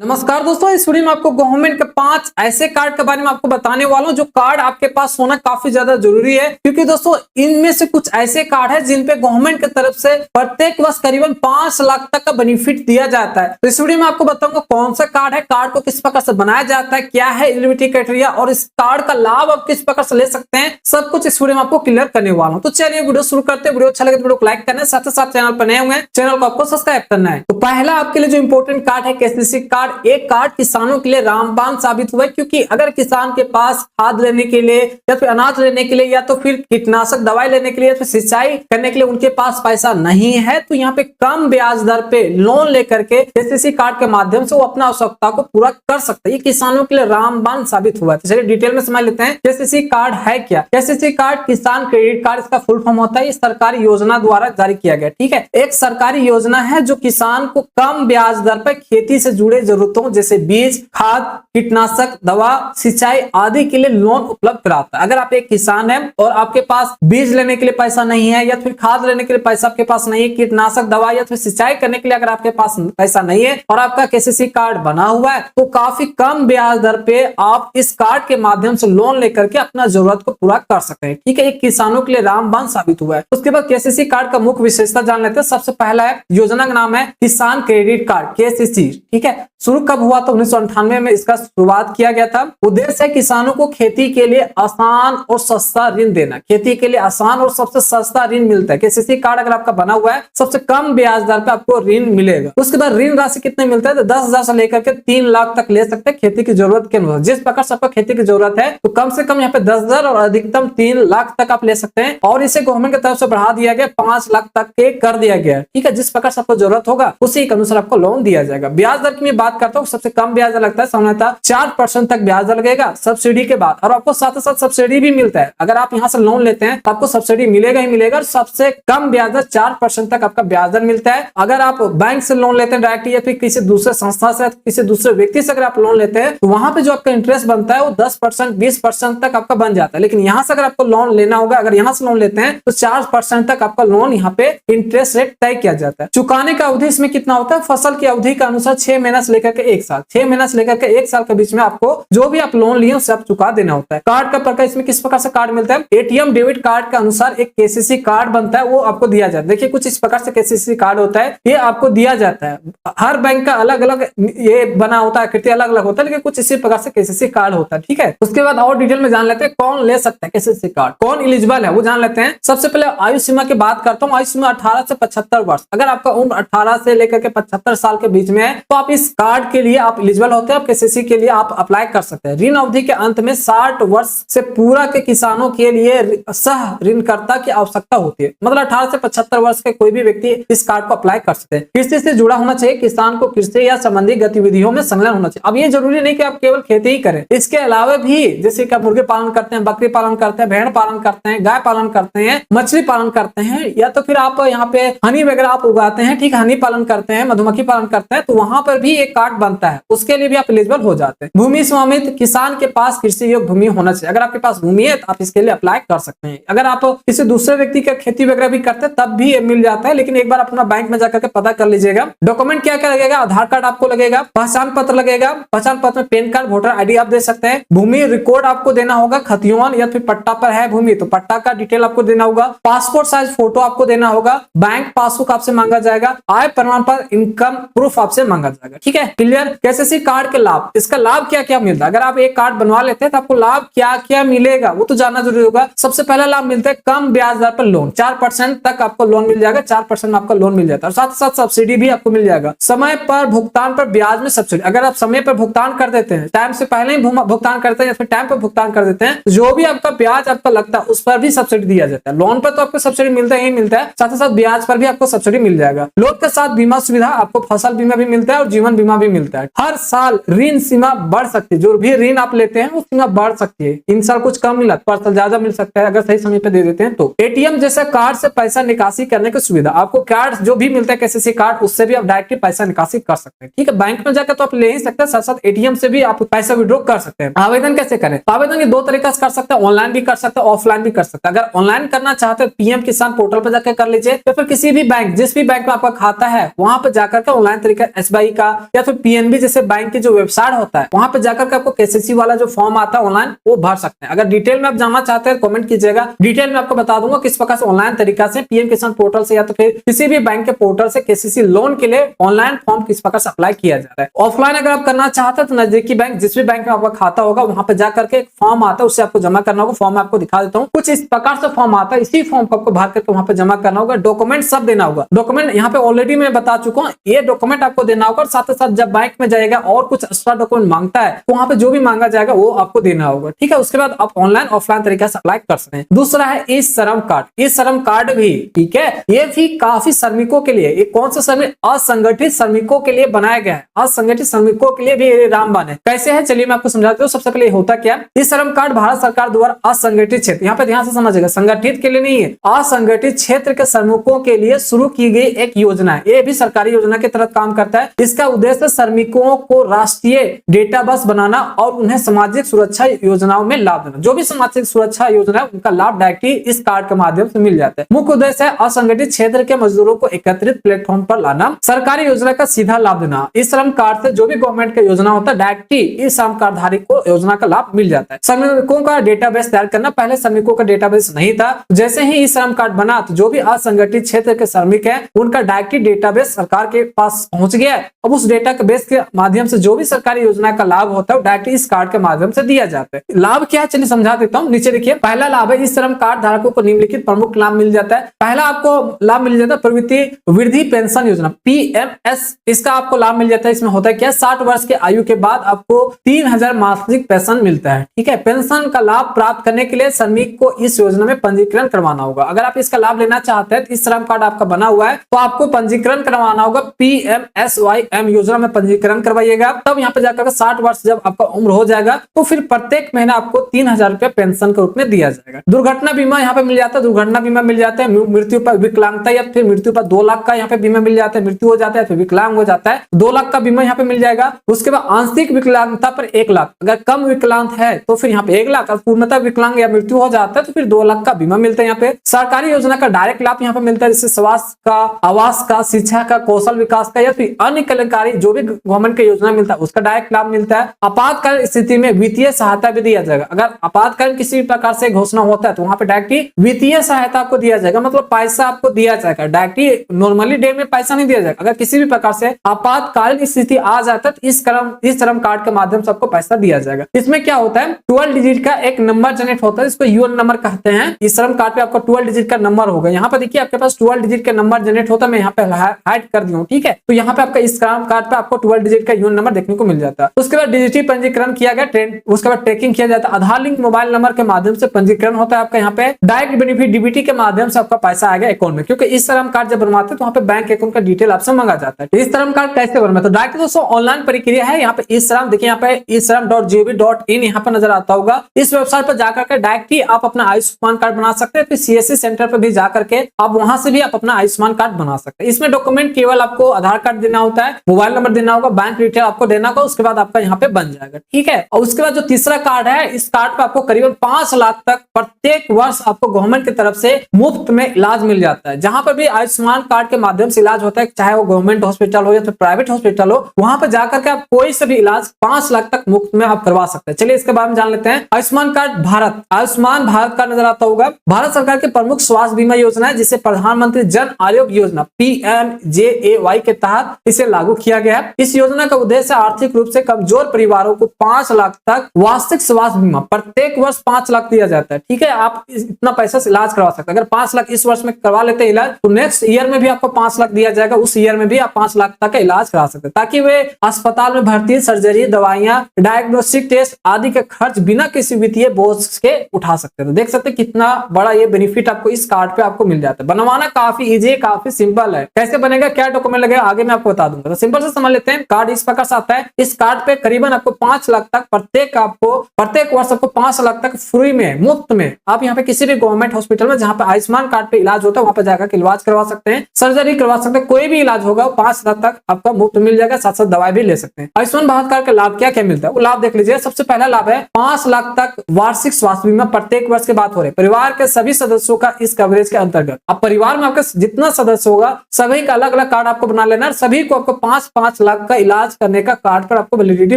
नमस्कार दोस्तों, इस वीडियो में आपको गवर्नमेंट के 5 ऐसे कार्ड के बारे में आपको बताने वाला हूं जो कार्ड आपके पास होना काफी ज्यादा जरूरी है, क्योंकि दोस्तों इनमें से कुछ ऐसे कार्ड है जिन पे गवर्नमेंट की तरफ से प्रत्येक वर्ष करीबन 5 लाख तक का बेनिफिट दिया जाता है। तो इस वीडियो में आपको बताऊंगा कौन सा कार्ड है, कार्ड को किस प्रकार से बनाया जाता है, क्या है एलिजिबिलिटी क्राइटेरिया और इस कार्ड का लाभ आप किस प्रकार से ले सकते हैं, सब कुछ इस वीडियो में आपको क्लियर करने वाला हूं। तो चलिए वीडियो शुरू करते हैं। वीडियो अच्छा लगे तो वीडियो को लाइक करना है, साथ ही साथ चैनल पर नए होंगे चैनल को आपको सब्सक्राइब करना है। तो पहला आपके लिए जो इंपॉर्टेंट कार्ड है केसीसी कार्ड। एक कार्ड किसानों के लिए रामबाण साबित हुआ है, क्योंकि अगर किसान के पास खाद लेने के लिए या फिर अनाज लेने के लिए या तो फिर कीटनाशक दवाई लेने के लिए या फिर सिंचाई करने के लिए उनके पास पैसा नहीं है, तो यहाँ पे कम ब्याज दर पे लोन लेकर के केसीसी कार्ड के माध्यम से वो अपना आवश्यकता को पूरा कर सकता है। ये किसानों के लिए रामबाण साबित हुआ है। तो चलिए डिटेल में समझ लेते हैं केसीसी कार्ड है क्या। केसीसी कार्ड किसान क्रेडिट कार्ड इसका फुल फॉर्म होता है। ये सरकारी योजना द्वारा जारी किया गया, ठीक है। एक सरकारी योजना है जो किसान को कम ब्याज दर पर खेती से जुड़े जरूरतों जैसे बीज, खाद, कीटनाशक दवा, सिंचाई आदि के लिए लोन उपलब्ध कराता है। अगर आप एक किसान हैं और आपके पास बीज लेने के लिए पैसा नहीं है या फिर खाद लेने के लिए पैसा आपके पास नहीं है, कीटनाशक दवा या फिर सिंचाई करने के लिए अगर आपके पास पैसा नहीं है और आपका केसीसी कार्ड बना हुआ है, तो काफी कम ब्याज दर पे आप इस कार्ड के माध्यम से लोन लेकर के अपना जरूरत को पूरा कर सकते हैं, ठीक है। एक किसानों के लिए रामबाण साबित हुआ है। उसके बाद केसीसी कार्ड का मुख्य विशेषता जान लेते हैं। सबसे पहला है योजना का नाम है किसान क्रेडिट कार्ड केसीसी, ठीक है। शुरू कब हुआ? तो 1998 में इसका शुरुआत किया गया था। उद्देश्य है किसानों को खेती के लिए आसान और सस्ता ऋण देना। खेती के लिए आसान और सबसे सस्ता ऋण मिलता है। केसीसी कार्ड अगर आपका बना हुआ है सबसे कम ब्याज दर पे आपको ऋण मिलेगा। उसके बाद ऋण राशि कितने मिलता है? तो 10,000 से लेकर के 3 लाख तक ले सकते हैं खेती की जरूरत के अनुसार। जिस प्रकार से आपको खेती की जरूरत है तो कम से कम यहाँ पे 10,000 और अधिकतम 3 लाख तक आप ले सकते हैं, और इसे गवर्नमेंट की तरफ से बढ़ा दिया गया 5 लाख तक के कर दिया गया, ठीक है। जिस प्रकार से आपको जरूरत होगा उसी के अनुसार आपको लोन दिया जाएगा। ब्याज दर की मैं बात करता हूँ, सबसे कम ब्याज दर लगता है सामान्यतः 4% तक ब्याज दर लगेगा सब्सिडी के बाद, और आपको साथ साथ सब्सिडी भी मिलता है। अगर आप यहाँ से लोन लेते हैं तो आपको सब्सिडी मिलेगा ही मिलेगा। सबसे कम ब्याज दर 4% तक आपका ब्याज दर मिलता है। अगर आप बैंक से लोन लेते हैं डायरेक्ट या फिर किसी दूसरे संस्था से किसी दूसरे व्यक्ति से अगर आप लोन लेते हैं तो वहां पे जो आपका इंटरेस्ट बनता है वो 10% 20% तक आपका बन जाता है। लेकिन यहाँ से अगर आपको लोन लेना होगा, अगर यहाँ से लोन लेते हैं तो 4% तक आपका लोन यहाँ पे इंटरेस्ट रेट तय किया जाता है। चुकाने का अवधि इसमें कितना होता है? फसल की अवधि के अनुसार 6 महीना से लेकर के 1 साल, 6 महीना से लेकर के 1 साल के बीच में आपको जो भी आप लोन लिए उसे आप चुका देना होता है। कार्ड का प्रकार इसमें किस प्रकार से कार्ड मिलता है? एटीएम डेबिट कार्ड के अनुसार एक केसीसी कार्ड बनता है, वो आपको दिया जाता है। देखिए कुछ इस प्रकार से केसीसी कार्ड होता है, ये आपको दिया जाता है। हर बैंक का अलग अलग ये बना होता है, आकृति अलग अलग होता है, लेकिन कुछ इसी प्रकार से केसीसी कार्ड होता है, ठीक है। उसके बाद और डिटेल में जान लेते हैं कौन ले सकता है केसीसी कार्ड, कौन एलिजिबल है वो जान लेते हैं। सबसे पहले आयु सीमा की बात करता हूँ। आयु सीमा 18 से 75 वर्ष। अगर आपका उम्र 18 से लेकर के 75 साल के बीच में है तो आप इस कार्ड के लिए आप एलिजिबल होते हैं। आप केसीसी के लिए आप अप्लाई कर सकते हैं। ऋण अवधि के अंत में 60 वर्ष से पूरा के किसानों के लिए सह ऋणकर्ता की आवश्यकता होती है। मतलब 18 से 75 वर्ष के कोई भी व्यक्ति इस कार्ड को अप्लाई कर सकते हैं। कृषि से जुड़ा होना चाहिए, किसान को कृषि या संबंधी गतिविधियों में संलग्न होना चाहिए। अब ये जरूरी नहीं कि आप केवल खेती ही करें, इसके अलावा भी जैसे कि आप मुर्गे पालन करते हैं, बकरी पालन करते हैं, भेड़ पालन करते हैं, गाय पालन करते हैं, मछली पालन करते हैं, या तो फिर आप यहाँ पे हनी वगैरह आप उगाते हैं, ठीक, हनी पालन करते हैं, मधुमक्खी पालन करते हैं, तो वहां पर भी एक कार्ड बनता है, उसके लिए भी आप एलिजिबल हो जाते हैं। भूमि स्वामित्व, किसान के पास कृषि योग्य भूमि होना चाहिए। अगर आपके पास भूमि है तो आप इसके लिए अप्लाई कर सकते हैं। अगर आप किसी दूसरे व्यक्ति का खेती वगैरह भी करते हैं तब भी ये मिल जाता है, लेकिन एक बार अपना बैंक में जाकर के पता कर लीजिएगा। डॉक्यूमेंट क्या क्या लगेगा? आधार कार्ड आपको लगेगा, पहचान पत्र लगेगा, पहचान पत्र में पैन कार्ड, वोटर आईडी आप दे सकते हैं। भूमि रिकॉर्ड आपको देना होगा, खतियोन या फिर पट्टा पर है भूमि तो पट्टा का डिटेल आपको देना होगा। पासपोर्ट साइज फोटो आपको देना होगा। बैंक पासबुक आपसे मांगा जाएगा। आय प्रमाण पत्र, इनकम प्रूफ आपसे मांगा जाएगा, ठीक है। क्लियर? केसीसी कार्ड के लाभ, इसका लाभ क्या क्या मिलता है? अगर आप एक कार्ड बनवा लेते हैं तो आपको लाभ क्या क्या मिलेगा वो तो जानना जरूरी होगा। सबसे पहला लाभ मिलता है कम ब्याज दर पर लोन, 4% तक आपको लोन मिल जाएगा। 4% में आपका लोन मिल जाता है, और साथ साथ सब्सिडी भी आपको मिल जाएगा। समय पर भुगतान पर ब्याज में सब्सिडी, अगर आप समय पर भुगतान कर देते हैं, टाइम से पहले ही भुगतान करते हैं या फिर टाइम पर भुगतान कर देते हैं, जो भी आपका ब्याज आपका लगता है उस पर भी सब्सिडी दिया जाता है। लोन पर तो आपको सब्सिडी मिलता ही मिलता है, साथ ही साथ ब्याज पर भी आपको सब्सिडी मिल जाएगा। लोन के साथ बीमा सुविधा, आपको फसल बीमा भी मिलता है और जीवन बीमा भी मिलता है। हर साल ऋण सीमा बढ़ सकती है, जो भी ऋण आप लेते हैं वो सीमा बढ़ सकती है। इन साल कुछ कम मिला, पर साल ज्यादा मिल सकता है अगर सही समय पे दे देते हैं तो। एटीएम जैसे कार्ड से पैसा निकासी करने की सुविधा, आपको कार्ड जो भी मिलता है केसीसी कार्ड, उससे भी आप डायरेक्टली पैसा निकासी कर सकते हैं, ठीक है। बैंक में जाकर तो आप ले ही सकते हैं, साथ साथ एटीएम से भी आप पैसा विड्रॉ कर सकते हैं। आवेदन कैसे करें? आवेदन ये 2 तरीका से कर सकते हैं, ऑनलाइन भी कर सकते हैं, ऑफलाइन भी कर सकते हैं। अगर ऑनलाइन करना चाहते हैं पीएम किसान पोर्टल पर जाकर कर लीजिए, या फिर किसी भी बैंक, जिस भी बैंक में आपका खाता है वहां पर जाकर के ऑनलाइन तरीका एसबीआई का या फिर पीएनबी जैसे बैंक की जो वेबसाइट होता है वहां पे जाकर के आपको केसीसी वाला जो फॉर्म आता है ऑनलाइन वो भर सकते हैं। अगर डिटेल में आप जानना चाहते हैं कमेंट कीजिएगा, डिटेल में आपको बता दूंगा किस प्रकार से ऑनलाइन तरीका से पीएम किसान पोर्टल से या तो फिर किसी भी बैंक के पोर्टल से केसीसी लोन के लिए ऑनलाइन फॉर्म किस प्रकार से अप्लाई किया जा रहा है। ऑफलाइन अगर आप करना चाहते हैं तो नजदीकी बैंक जिस भी बैंक में आपका खाता होगा वहां पे जाकर के एक फॉर्म आता है उससे आपको जमा करना होगा। फॉर्म आपको दिखा देता हूँ, कुछ इस प्रकार से फॉर्म आता है, इसी फॉर्म को आपको भर करके वहां पे जमा करना होगा। डॉक्यूमेंट सब देना होगा, डॉक्यूमेंट यहाँ पे ऑलरेडी मैं बता चुका हूँ, ये डॉक्यूमेंट आपको देना होगा। साथ ही साथ जब बैंक में जाएगा और कुछ एक्स्ट्रा डॉक्यूमेंट मांगता है तो वहां पे जो भी मांगा जाएगा वो आपको देना होगा, ठीक है। उसके बाद आप ऑनलाइन ऑफलाइन तरीके से अप्लाई कर सकते हैं। दूसरा है ई श्रम कार्ड, ई श्रम कार्ड भी, ठीक है, ये भी काफी श्रमिकों के लिए, ये कौन सा श्रमिक, असंगठित श्रमिकों के लिए बनाया गया है। असंगठित श्रमिकों के लिए भी रामबाण है। कैसे है चलिए मैं आपको समझाता हूँ। सबसे पहले होता क्या, ई श्रम कार्ड भारत सरकार द्वारा असंगठित क्षेत्र, यहाँ पे ध्यान से समझिएगा, संगठित के लिए नहीं है, असंगठित क्षेत्र के श्रमिकों के लिए शुरू की गई एक योजना है। ये भी सरकारी योजना के तहत काम करता है। इसका उद्देश्य श्रमिकों को राष्ट्रीय डेटाबेस बनाना और उन्हें सामाजिक सुरक्षा योजनाओं में लाभ देना। जो भी सामाजिक सुरक्षा योजना है उनका लाभ डायरेक्टली इस कार्ड के माध्यम से मिल जाता है। मुख्य उद्देश्य है असंगठित क्षेत्र के मजदूरों को एकत्रित प्लेटफॉर्म पर लाना, सरकारी योजना का सीधा लाभ देना। इस श्रम कार्ड से जो भी गवर्नमेंट का योजना होता है डायरेक्टली इस श्रम कार्ड धारी को योजना का लाभ मिल जाता है। श्रमिकों का डेटाबेस तैयार करना, पहले श्रमिकों का डेटाबेस नहीं था, जैसे ही इस श्रम कार्ड बना तो जो भी असंगठित क्षेत्र के श्रमिक हैं उनका डायरेक्टली डेटाबेस सरकार के पास पहुंच गया। अब उस डेटा के बेस के माध्यम से जो भी सरकारी योजना का लाभ होता है डायरेक्टली इस कार्ड के माध्यम से दिया जाता है। लाभ क्या है चलिए समझा देता हूँ। नीचे देखिए, पहला लाभ है इस श्रम कार्ड धारकों को निम्नलिखित प्रमुख लाभ मिल जाता है। पहला आपको लाभ मिल जाता है प्रवृत्ति वृद्धि पेंशन योजना, पीएमएस, इसका आपको लाभ मिल जाता है। इसमें होता है क्या, 60 वर्ष के आयु के बाद आपको 3000 मासिक पेंशन मिलता है, ठीक है। पेंशन का लाभ प्राप्त करने के लिए श्रमिक को इस योजना में पंजीकरण करवाना होगा। अगर आप इसका लाभ लेना चाहते हैं, इस श्रम कार्ड आपका बना हुआ है तो आपको पंजीकरण करवाना होगा। पीएमएसवाईएम योजना में पंजीकरण करवाइएगा, तब यहाँ पे जाकर 60 वर्ष जब आपका उम्र हो जाएगा तो फिर प्रत्येक महीना आपको 3000 रुपया पेंशन के रूप में दिया जाएगा। दुर्घटना बीमा यहाँ पे मिल जाता है, दुर्घटना बीमा मिल जाता है। मृत्यु पर विकलांगता या फिर मृत्यु पर 2 लाख का यहाँ पे बीमा मिल जाता है। मृत्यु हो जाता है फिर विकलांग हो जाता है 2 लाख का बीमा यहाँ पे मिल जाएगा। उसके बाद आंशिक विकलांगता पर 1 लाख, अगर कम विकलांग है तो फिर यहाँ पे 1 लाख, पूर्णतः विकलांग या मृत्यु हो जाता है तो फिर 2 लाख का बीमा मिलता है। यहाँ पे सरकारी योजना का डायरेक्ट लाभ यहाँ पे मिलता है, जैसे स्वास्थ्य का, आवास का, शिक्षा का, कौशल विकास का या फिर अन्य कल्याणकारी जो भी गवर्नमेंट की योजना मिलता है उसका डायरेक्ट लाभ मिलता है। आपातकालीन स्थिति में वित्तीय सहायता भी दिया जाएगा। अगर आपातकालीन किसी भी प्रकार से घोषणा होता है तो वहां पे डायरेक्टली वित्तीय सहायता आपको दिया जाएगा, मतलब पैसा आपको दिया जाएगा। डायरेक्टली नॉर्मली डे में पैसा नहीं दिया जाएगा। अगर किसी भी प्रकार से आपातकालीन स्थिति आ जाता है तो इस श्रम कार्ड के माध्यम से आपको पैसा दिया जाएगा। इसमें क्या होता है, 12 डिजिट का एक नंबर जनरेट होता है, इसको यूएन नंबर कहते हैं। इस श्रम कार्ड पे आपको 12 डिजिट का नंबर होगा। यहाँ पे देखिए आपके पास 12 डिजिट का नंबर जनरेट होता है, मैं यहाँ पे हाइड कर दिया हूँ, ठीक है। तो यहाँ पे आपका इस श्रम कार्ड पे आपको 12 डिजिट का यूएन नंबर देखने को मिल जाता है। उसके बाद डिजिटल पंजीकरण किया गया, उसके बाद ट्रैकिंग किया जाता है। आधार लिंक मोबाइल नंबर के माध्यम से पंजीकरण होता है आपका। यहाँ पे डायरेक्ट बेनिफिट डीबीटी के माध्यम से आपका पैसा आएगा अकाउंट में, क्योंकि इस श्रम कार्ड जब बनवाते हैं तो वहाँ पे बैंक अकाउंट का डिटेल आपसे मांगा जाता है। इस श्रम कार्ड कैसे बनवाते हैं, तो डायरेक्ट दोस्तों ऑनलाइन प्रक्रिया है। यहाँ पे इस श्रम देखिए, यहाँ पे isram.gov.in यहाँ पे नजर आता होगा। इस वेबसाइट पर जाकर के डायरेक्टली आप अपना आयुष्मान कार्ड बना सकते हैं। फिर सीएससी सेंटर पर भी जाकर के आप वहां से भी आप अपना आयुष्मान कार्ड बना सकते हैं। इसमें डॉक्यूमेंट केवल आपको आधार कार्ड देना होता है, मोबाइल नंबर देना होगा, बैंक डिटेल आपको देना होगा, उसके बाद आपका यहाँ पे बन जाएगा, ठीक है। और उसके बाद जो तीसरा कार्ड है, इस कार्ड पे आपको करीबन 5 लाख तक प्रत्येक वर्ष आपको गवर्नमेंट की तरफ से मुफ्त में इलाज मिल जाता है। जहां पर भी आयुष्मान कार्ड के माध्यम से इलाज होता है, चाहे वो गवर्नमेंट हॉस्पिटल हो या फिर प्राइवेट हॉस्पिटल हो, वहां पर जाकर के आप कोई से भी इलाज 5 लाख तक मुफ्त में आप करवा सकते हैं। चलिए इसके बारे में जान लेते हैं। आयुष्मान कार्ड भारत, आयुष्मान भारत का नजर आता होगा। भारत सरकार की प्रमुख स्वास्थ्य बीमा योजना है, जिसे प्रधानमंत्री जन आरोग्य योजना PMJAY के तहत इसे लागू किया गया है। इस योजना का उद्देश्य आर्थिक रूप से कमजोर परिवारों को 5 लाख तक वार्षिक स्वास्थ्य बीमा, प्रत्येक वर्ष 5 लाख दिया जाता है, ठीक है। आप इतना पैसा से इलाज करवा सकते हैं। अगर 5 लाख इस वर्ष में करवा लेते हैं इलाज, तो नेक्स्ट ईयर में भी आपको 5 लाख दिया जाएगा। उस ईयर में भी आप 5 लाख तक का इलाज करा सकते हैं, ताकि वे अस्पताल में भर्ती, सर्जरी, दवाइयां, डायग्नोस्टिक टेस्ट आदि के खर्च बिना किसी वित्तीय बोझ के उठा सकते हैं। तो देख सकते हैं कितना बड़ा ये बेनिफिट आपको इस कार्ड पे आपको मिल जाता है। बनवाना काफी इजी है, काफी सिंपल है। कैसे बनेगा, क्या डॉक्यूमेंट लगेगा, आगे मैं आपको बता दूंगा। तो सिंपल से समझ लेते हैं। कार्ड इस प्रकार से आता है। इस कार्ड पे करीबन आपको 5 लाख तक प्रत्येक वर्ष आपको 5 लाख तक फ्री में, मुफ्त में आप यहाँ पे किसी भी गवर्नमेंट हॉस्पिटल में जहाँ पे आयुष्मान कार्ड पे इलाज होता है वहां पे जाकर के इलाज करवा सकते हैं, सर्जरी करवा सकते हैं, कोई भी इलाज होगा 5 लाख तक आपका मुफ्त मिल जाएगा। साथ साथ दवाई भी ले सकते हैं। आयुष्मान भारत कार्ड का लाभ क्या क्या मिलता है वो लाभ देख लीजिए। सबसे पहला लाभ है 5 लाख तक वार्षिक स्वास्थ्य बीमा। प्रत्येक वर्ष की बात हो रही है, परिवार के सभी सदस्यों का इस कवरेज के अंतर्गत। अब परिवार में आपका जितना सदस्य होगा सभी का अलग अलग कार्ड आपको बना लेना, सभी को आपको 5 5 लाख का इलाज करने का कार्ड पर आपको वैलिडिटी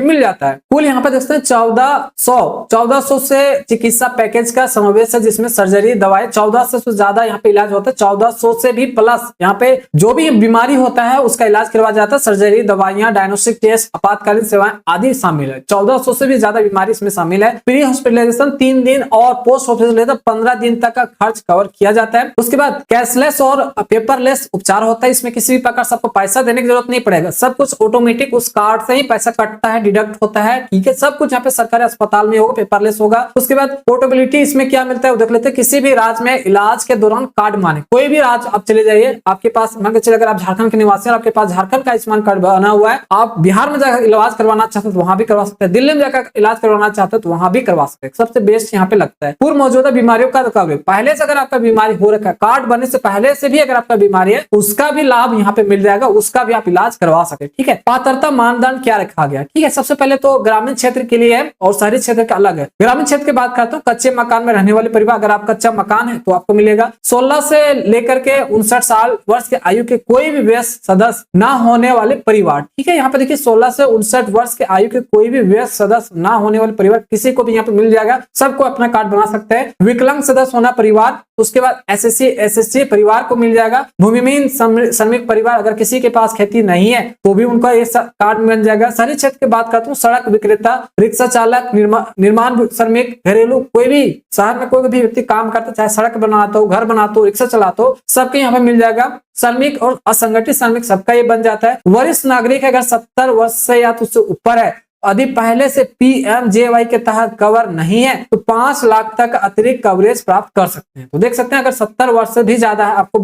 मिल जाता है। कुल यहाँ पे देखते हैं 1400 से चिकित्सा पैकेज का समावेश है, जिसमें सर्जरी, दवाई 1400 से ज्यादा यहाँ पे इलाज होता है। 1400 से भी प्लस यहाँ पे जो भी बीमारी होता है उसका इलाज करवाया जाता है। सर्जरी, दवाइयां, डायग्नोस्टिक टेस्ट, आपातकालीन सेवाएं आदि शामिल है। 1400 से भी ज्यादा बीमारी इसमें शामिल है। प्री हॉस्पिटलाइजेशन 3 दिन और पोस्ट हॉस्पिटलाइजेशन 15 दिन तक का खर्च कवर किया जाता है। उसके बाद कैशलेस और पेपरलेस उपचार होता है। इसमें किसी भी प्रकार से आपको पैसा देने की जरूरत नहीं पड़ेगा, सब कुछ ऑटोमेटिक उस कार्ड से ही पैसा कटता है, डिडक्ट होता है। ठीक है, सब कुछ यहाँ पे सरकारी अस्पताल में होगा, पेपरलेस होगा। उसके बाद पोर्टेबिलिटी इसमें क्या मिलता है वो देख लेते हैं। किसी भी राज्य में इलाज के दौरान कार्ड माने, कोई भी राज्य आप चले जाइए, आपके पास मान के चलिए अगर आप झारखंड के निवासी हैं, आपके पास झारखंड का आयुष्मान कार्ड बना हुआ है, आप बिहार में जाकर इलाज करवाना चाहते हैं तो वहां भी करवा सकते हैं, दिल्ली में जाकर इलाज करवाना चाहते हैं तो वहां भी करवा सकते हैं। सबसे बेस्ट यहाँ पे लगता है पूर्व मौजूदा बीमारियों का कवरेज। पहले से अगर आपका बीमारी हो रखा है, कार्ड बनने से पहले से भी अगर आपका बीमारी है, उसका भी लाभ यहाँ पे मिल जाएगा, उसका भी आप इलाज करवा सके। ठीक है, पात्रता मानदंड क्या रखा गया? ठीक है, सबसे पहले तो ग्रामीण क्षेत्र के लिए है और शहरी क्षेत्र का अलग है। ग्रामीण क्षेत्र की बात करता हूँ, कच्चे मकान में रहने वाले परिवार, अगर आप कच्चा मकान है तो आपको मिलेगा। 16 से लेकर के 59 साल वर्ष के आयु के कोई भी वयस्क सदस्य ना होने वाले परिवार। ठीक है, यहाँ पे देखिए 16 से 59 वर्ष के आयु के कोई भी वयस्क सदस्य ना होने वाले परिवार, किसी को भी यहाँ पे मिल जाएगा, सबको अपना कार्ड बना सकते हैं। विकलांग सदस्य होना परिवार, उसके बाद SSC परिवार को मिल जाएगा। भूमिहीन श्रमिक परिवार, अगर किसी के पास खेती नहीं है तो भी उनका ये कार्ड मिल जाएगा। शहरी क्षेत्र की बात करता हूँ, सड़क विक्रेता, रिक्शा चालक, निर्माण श्रमिक, घरेलू, कोई भी शहर में कोई भी व्यक्ति काम करता, चाहे सड़क बनाता हो, घर बनाता हो, रिक्शा चलाता हो, सबके यहाँ पे मिल जाएगा। श्रमिक और असंगठित श्रमिक सबका ये बन जाता है। वरिष्ठ नागरिक अगर 70 वर्ष से या तो उससे ऊपर है, यदि पहले से PMJY के तहत कवर नहीं है तो 5 लाख तक अतिरिक्त कवरेज प्राप्त कर सकते हैं। तो देख सकते हैं अगर 70 वर्ष से भी ज्यादा है, आपको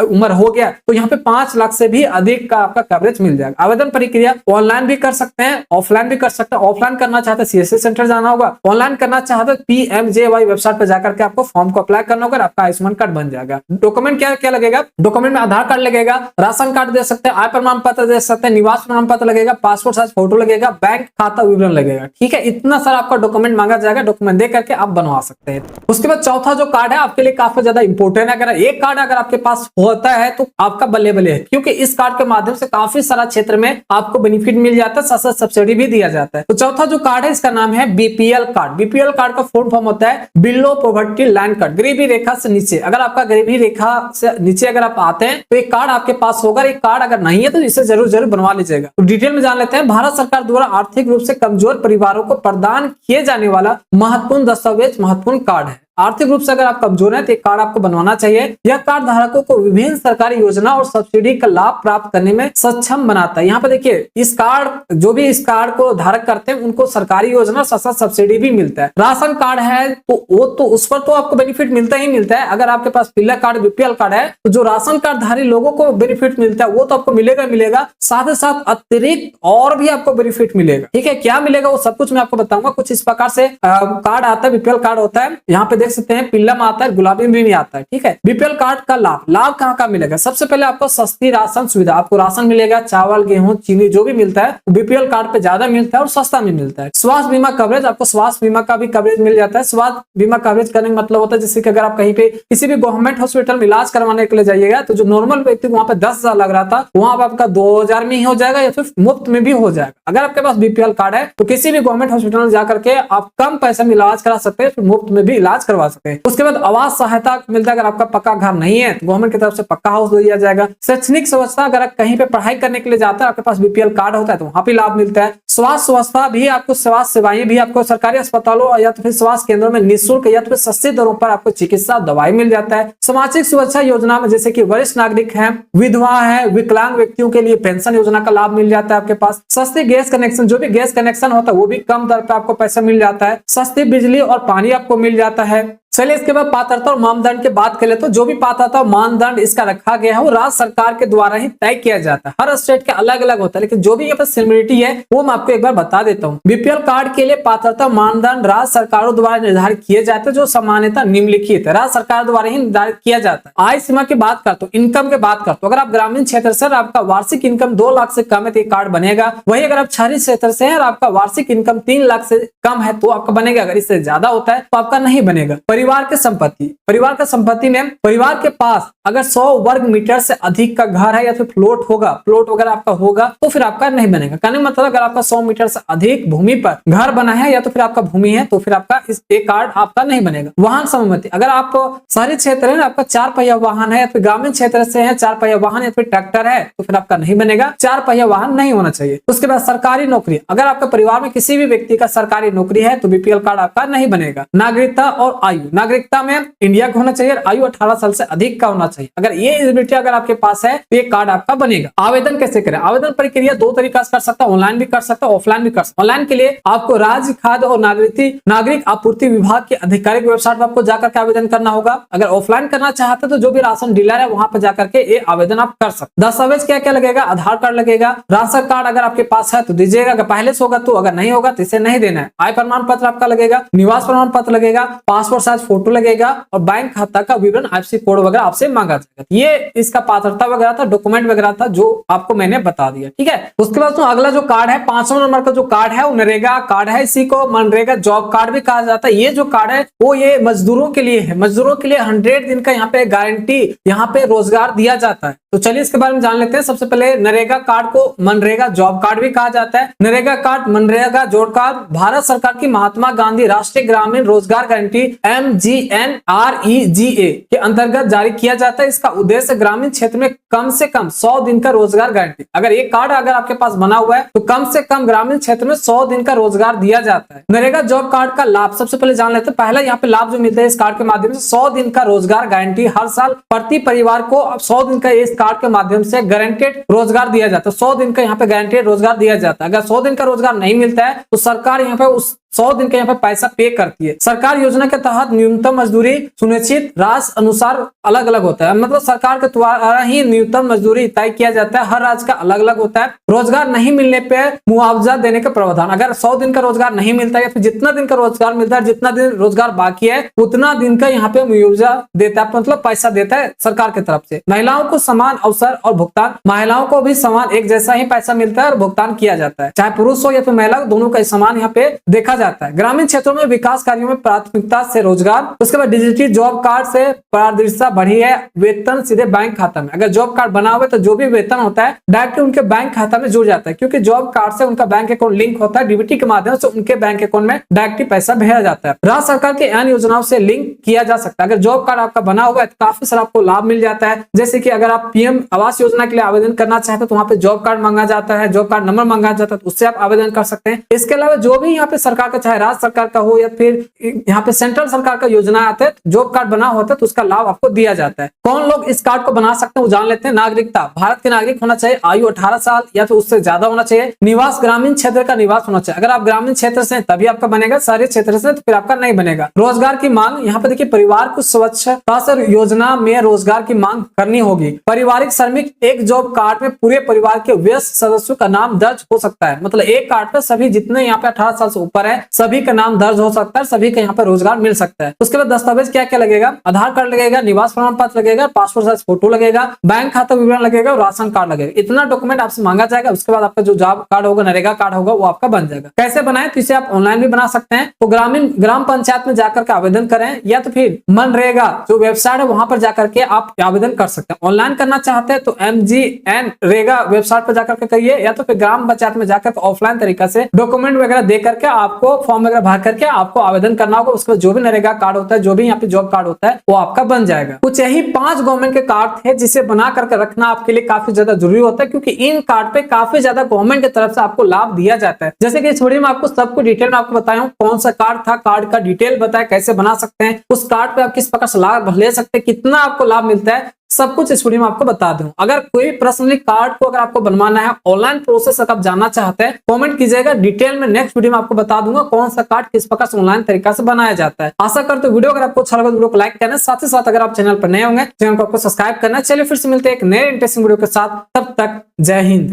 उम्र हो गया, तो यहाँ पे 5 लाख से भी अधिक का आपका कवरेज मिल जाएगा। आवेदन प्रक्रिया ऑनलाइन भी कर सकते हैं, ऑफलाइन भी कर सकते हैं। ऑफलाइन करना चाहते हैं CSC सेंटर जाना होगा, ऑनलाइन करना चाहते हैं PMJY वेबसाइट पर जाकर के आपको फॉर्म को अप्लाई करना होगा, आपका आयुष्मान कार्ड बन जाएगा। डॉक्यूमेंट क्या क्या लगेगा? डॉक्यूमेंट में आधार कार्ड लगेगा, राशन कार्ड दे सकते हैं, आय प्रमाण पत्र दे सकते हैं, निवास प्रमाण पत्र लगेगा, पासपोर्ट साइज फोटो लगेगा, बैंक खाता विवरण लगेगा। ठीक है, इतना सारा आपका डॉक्यूमेंट मांगा जाएगा, डॉक्यूमेंट दे करके आप बनवा सकते हैं। उसके बाद चौथा जो कार्ड है आपके लिए काफी ज्यादा इंपॉर्टेंट है। अगर एक कार्ड अगर आपके पास होता है तो आपका बल्ले बल्ले है, क्योंकि इस कार्ड के माध्यम से काफी सारा क्षेत्र में आपको बेनिफिट मिल जाता है, साथ साथ सब्सिडी भी दिया जाता है। तो चौथा जो कार्ड है इसका नाम है BPL कार्ड। BPL कार्ड का फुल फॉर्म होता है बिलो पॉवर्टी लाइन कार्ड, गरीबी रेखा से नीचे। अगर आपका गरीबी रेखा से नीचे अगर आप आते हैं तो एक कार्ड आपके पास होगा। एक कार्ड अगर नहीं है तो इसे जरूर बनवा लीजिएगा। तो डिटेल में जान लेते हैं। भारत सरकार द्वारा आर्थिक रूप से कमजोर परिवारों को प्रदान किए जाने वाला महत्वपूर्ण दस्तावेज, महत्वपूर्ण कार्ड है। आर्थिक रूप से अगर आप कमजोर हैं तो एक कार्ड आपको बनवाना चाहिए। यह कार्ड धारकों को विभिन्न सरकारी योजना और सब्सिडी का लाभ प्राप्त करने में सक्षम बनाता है। यहाँ पे देखिए इस कार्ड, जो भी इस कार्ड को धारक करते हैं उनको सरकारी योजना और साथ सब्सिडी भी मिलता है। राशन कार्ड है तो वो तो उस पर तो आपको बेनिफिट मिलता ही मिलता है। अगर आपके पास पीला कार्ड BPL कार्ड है तो जो राशन कार्ड धारी लोगों को बेनिफिट मिलता है वो तो आपको मिलेगा। साथ ही साथ अतिरिक्त और भी आपको बेनिफिट मिलेगा। ठीक है, क्या मिलेगा वो सब कुछ मैं आपको बताऊंगा। कुछ इस प्रकार से कार्ड आता है, BPL कार्ड होता है। यहाँ पे देख सकते हैं पीला में आता है, गुलाबी में भी आता है। ठीक है, BPL कार्ड का लाभ कहाँ का मिलेगा? सबसे पहले आपको सस्ती राशन सुविधा, आपको राशन मिलेगा, चावल, गेहूं, चीनी जो भी मिलता है BPL कार्ड पे ज्यादा मिलता है और सस्ता भी मिलता है। स्वास्थ्य बीमा कवरेज, आपको स्वास्थ्य बीमा का भी कवरेज मिल जाता है। स्वास्थ्य बीमा कवरेज करने का मतलब होता है जैसे कि अगर आप कहीं पे किसी भी गवर्नमेंट हॉस्पिटल में इलाज करवाने के लिए जाइएगा तो जो नॉर्मल व्यक्ति वहां पे 10,000 लग रहा था वहां पर आपका 2,000 में ही हो जाएगा या फिर मुफ्त में भी हो जाएगा। अगर आपके पास BPL कार्ड है तो किसी भी गवर्नमेंट हॉस्पिटल में जाकर के आप कम पैसे में इलाज करा सकते हैं, फिर मुफ्त में भी इलाज करवा सकते हैं। उसके बाद आवास सहायता मिलता है। अगर आपका पक्का घर नहीं है तो गवर्नमेंट की तरफ से पक्का हाउस दिया जाएगा। शैक्षणिक व्यवस्था, अगर आप कहीं पे पढ़ाई करने के लिए जाते हैं आपके पास BPL कार्ड होता है तो वहां भी लाभ मिलता है। स्वास्थ्य व्यवस्था भी, आपको स्वास्थ्य सेवाएं भी आपको सरकारी अस्पतालों या तो फिर स्वास्थ्य केंद्रों में निःशुल्क या तो फिर सस्ते दरों पर आपको चिकित्सा दवाई मिल जाता है। सामाजिक सुरक्षा योजना में जैसे कि वरिष्ठ नागरिक है, विधवा है, विकलांग व्यक्तियों के लिए पेंशन योजना का लाभ मिल जाता है आपके पास। सस्ते गैस कनेक्शन, जो भी गैस कनेक्शन होता है वो भी कम दर पर आपको पैसा मिल जाता है। सस्ती बिजली और पानी आपको मिल जाता है। चलिए इसके बाद पात्रता और मानदंड की बात करें तो जो भी पात्रता और मानदंड इसका रखा गया है वो राज्य सरकार के द्वारा ही तय किया जाता है। हर स्टेट के अलग अलग होता है, लेकिन जो भी यहाँ पर सिमिलरिटी है वो मैं आपको एक बार बता देता हूँ। BPL कार्ड के लिए पात्रता मानदंड राज्य सरकारों द्वारा निर्धारित किए जाते हैं, जो सामान्यतः निम्नलिखित है, राज्य सरकार द्वारा ही निर्धारित किया जाता है। आय सीमा की बात करता हूँ, इनकम की बात करता हूँ, अगर आप ग्रामीण क्षेत्र से आपका वार्षिक इनकम 2 लाख से कम है तो कार्ड बनेगा। वही अगर आप शहरी क्षेत्र से है और आपका वार्षिक इनकम 3 लाख से कम है तो आपका बनेगा। अगर इससे ज्यादा होता है तो आपका नहीं बनेगा। परिवार की संपत्ति, परिवार का संपत्ति में परिवार के पास अगर 100 वर्ग मीटर से अधिक का घर है या फिर प्लॉट वगैरह आपका होगा तो फिर आपका नहीं बनेगा। कहने मतलब अगर आपका 100 मीटर से अधिक भूमि पर घर बना है या तो फिर आपका भूमि है तो फिर आपका इस एक कार्ड आपका नहीं बनेगा। वाहन सम्मति, अगर आप शहरी क्षेत्र है, आपका 4 पहिया वाहन है या फिर ग्रामीण क्षेत्र से है 4 पहिया वाहन या फिर ट्रैक्टर है तो फिर आपका नहीं बनेगा, 4 पहिया वाहन नहीं होना चाहिए। उसके बाद सरकारी नौकरी, अगर आपका परिवार में किसी भी व्यक्ति का सरकारी नौकरी है तो बीपीएल कार्ड आपका नहीं बनेगा। नागरिकता और आयु, नागरिकता में इंडिया का होना चाहिए, आयु 18 साल से अधिक का होना चाहिए। अगर ये एलिजिबिलिटी अगर आपके पास है तो ये कार्ड आपका बनेगा। आवेदन कैसे करें? आवेदन प्रक्रिया 2 तरीका से कर सकता है, ऑनलाइन भी कर सकता है, ऑफलाइन भी कर सकता है। ऑनलाइन के लिए आपको राज्य खाद्य और नागरिक आपूर्ति विभाग की आधिकारिक वेबसाइट पर आपको जाकर के आवेदन करना होगा। अगर ऑफलाइन करना चाहते तो जो भी राशन डीलर है वहां पर जाकर के ये आवेदन आप कर सकते। दस्तावेज क्या क्या लगेगा? आधार कार्ड लगेगा, राशन कार्ड अगर आपके पास है तो दीजिएगा, अगर पहले से होगा तो, अगर नहीं होगा तो इसे नहीं देना है। आय प्रमाण पत्र आपका लगेगा, निवास प्रमाण पत्र लगेगा, पासपोर्ट साइज फोटो लगेगा और बैंक खाता का विवरण, आईएफएससी कोड वगैरह आपसे मांगा जाएगा। ये इसका पात्रता वगैरह था, डॉक्यूमेंट वगैरह था जो आपको मैंने बता दिया, ठीक है। उसके बाद अगला जो कार्ड है 5वां नंबर का जो कार्ड है वो नरेगा कार्ड है, इसी को मनरेगा जॉब कार्ड भी कहा जाता है। ये जो कार्ड है वो ये मजदूरों के लिए है, मजदूरों के लिए 100 दिन का यहाँ पे गारंटी, यहाँ पे रोजगार दिया जाता है। तो चलिए इसके बारे में जान लेते हैं। सबसे पहले नरेगा कार्ड को मनरेगा जॉब कार्ड भी कहा जाता है। NREGA card, MNREGA job card Bharat सरकार की महात्मा गांधी राष्ट्रीय ग्रामीण रोजगार गारंटी MGNREGA के अंतर्गत जारी किया जाता है। इसका उद्देश्य ग्रामीण क्षेत्र में कम से कम 100 दिन का रोजगार गारंटी, अगर ये कार्ड अगर आपके पास बना हुआ है तो कम से कम ग्रामीण क्षेत्र में 100 दिन का रोजगार दिया जाता है। नरेगा जॉब कार्ड का लाभ सबसे पहले जान लेते हैं। पहला यहाँ पे लाभ जो मिलता है इस कार्ड के माध्यम से 100 दिन का रोजगार गारंटी, हर साल प्रति परिवार को 100 दिन का इस कार्ड के माध्यम से गारंटेड रोजगार दिया जाता है। 100 दिन का यहाँ पे गारंटेड रोजगार दिया जाता है। अगर 100 दिन का रोजगार नहीं मिलता है तो सरकार यहाँ पे उस 100 दिन का यहाँ पे पैसा पे करती है। सरकार योजना के तहत न्यूनतम मजदूरी सुनिश्चित राज्य अनुसार अलग अलग होता है, मतलब सरकार के द्वारा ही न्यूनतम मजदूरी तय किया जाता है, हर राज्य का अलग अलग होता है। रोजगार नहीं मिलने पे मुआवजा देने का प्रावधान, अगर 100 दिन का रोजगार नहीं मिलता है या फिर जितना दिन का रोजगार मिलता है, जितना दिन रोजगार बाकी है उतना दिन का यहाँ पे मुआवजा देता है, मतलब पैसा देता है सरकार की तरफ से। महिलाओं को समान अवसर और भुगतान, महिलाओं को भी समान एक जैसा ही पैसा मिलता है और भुगतान किया जाता है, चाहे पुरुष हो या फिर महिला, दोनों का समान यहाँ पे देखा जाता है। ग्रामीण क्षेत्रों में विकास कार्यों में प्राथमिकता से रोजगार। उसके बाद डिजिटल जॉब कार्ड से पारदर्शिता बढ़ी है, वेतन सीधे बैंक खाता में, अगर जॉब कार्ड बना हुआ है तो जो भी वेतन होता है डायरेक्ट उनके बैंक खाता में जुड़ जाता है, क्योंकि जॉब कार्ड से उनका बैंक अकाउंट लिंक होता है, डीबीटी के माध्यम से उनके बैंक अकाउंट में डायरेक्ट पैसा भेजा जाता है। राज्य सरकार की अन्य योजनाओं से लिंक किया जा सकता है। अगर जॉब कार्ड आपका बना हुआ है तो काफी सारा आपको लाभ मिल जाता है, जैसे कि अगर आप पीएम आवास योजना के लिए आवेदन करना चाहते हैं तो वहां पे जॉब कार्ड मांगा जाता है, जॉब कार्ड नंबर मांगा जाता है, तो उससे आप आवेदन कर सकते हैं। इसके अलावा जो भी यहाँ पे सरकार का, चाहे राज्य सरकार का हो या फिर यहाँ पे सेंट्रल सरकार का योजना आते हैं, जॉब कार्ड बना होता है तो उसका लाभ आपको दिया जाता है। कौन लोग इस कार्ड को बना सकते हैं वो जान लेते हैं। नागरिकता, भारत के नागरिक होना चाहिए, आयु 18 साल या फिर उससे ज्यादा होना चाहिए, निवास ग्रामीण क्षेत्र का निवास होना चाहिए, अगर आप ग्रामीण क्षेत्र से तभी आपका बनेगा, शहरी क्षेत्र से तो फिर आपका नहीं बनेगा। रोजगार की मांग, यहाँ पे देखिए परिवार को स्वच्छता से योजना में रोजगार की मांग करनी होगी। पारिवारिक श्रमिक, एक जॉब कार्ड में पूरे परिवार के वयस्क सदस्यों का नाम दर्ज हो सकता है, मतलब एक कार्ड पे सभी जितने यहाँ पे 18 साल से ऊपर है सभी का नाम दर्ज हो सकता है, सभी का यहाँ पे रोजगार मिल सकता है। उसके बाद दस्तावेज क्या क्या लगेगा? आधार कार्ड लगेगा, निवास प्रमाण पत्र लगेगा, पासपोर्ट साइज फोटो लगेगा, बैंक खाता विवरण लगेगा और राशन कार्ड लगेगा। इतना डॉक्यूमेंट आपसे मांगा जाएगा। उसके बाद आपका जो जॉब कार्ड होगा, नरेगा कार्ड होगा, वो आपका बन जाएगा। कैसे बनाए? तो इसे आप ऑनलाइन भी बना सकते हैं, तो ग्राम पंचायत में जाकर के आवेदन करें या तो फिर मनरेगा जो वेबसाइट है वहां पर जाकर के आप आवेदन कर सकते हैं। ऑनलाइन करना चाहते हैं तो MGNREGA वेबसाइट पर जाकर के करिए, या तो फिर ग्राम पंचायत में जाकर ऑफलाइन तरीका से डॉक्यूमेंट वगैरह दे करके आपको फॉर्म वगैरह भर करके आपको आवेदन करना होगा। उसके बाद जो भी नरेगा कार्ड होता है, जो भी यहाँ पे जॉब कार्ड होता है वो आपका बन जाएगा। कुछ यही 5 गवर्नमेंट के कार्ड थे जिसे बना करके रखना आपके लिए काफी ज्यादा जरूरी होता है, क्योंकि इन कार्ड पे काफी ज्यादा गवर्नमेंट की तरफ से आपको लाभ दिया जाता है। जैसे कि इस वीडियो में आपको सबको डिटेल में आपको बताया हूँ कौन सा कार्ड था, कार्ड का डिटेल बताया, कैसे बना सकते हैं, उस कार्ड पे आप किस प्रकार से लाभ ले सकते हैं, कितना आपको लाभ मिलता है, सब कुछ इस वीडियो में आपको बता दूं। अगर कोई पर्सनली कार्ड को अगर आपको बनवाना है, ऑनलाइन प्रोसेस अगर आप जानना चाहते हैं, कमेंट कीजिएगा, डिटेल में नेक्स्ट वीडियो में आपको बता दूंगा कौन सा कार्ड किस प्रकार से ऑनलाइन तरीका से बनाया जाता है। आशा करते वीडियो अगर आपको अच्छा लगा तो वीडियो को लाइक करना, साथ ही साथ अगर आप चैनल पर नए होंगे चैनल को आपको सब्सक्राइब करना। चलिए फिर से मिलते हैं एक नए इंटरेस्टिंग वीडियो के साथ, तब तक जय हिंद।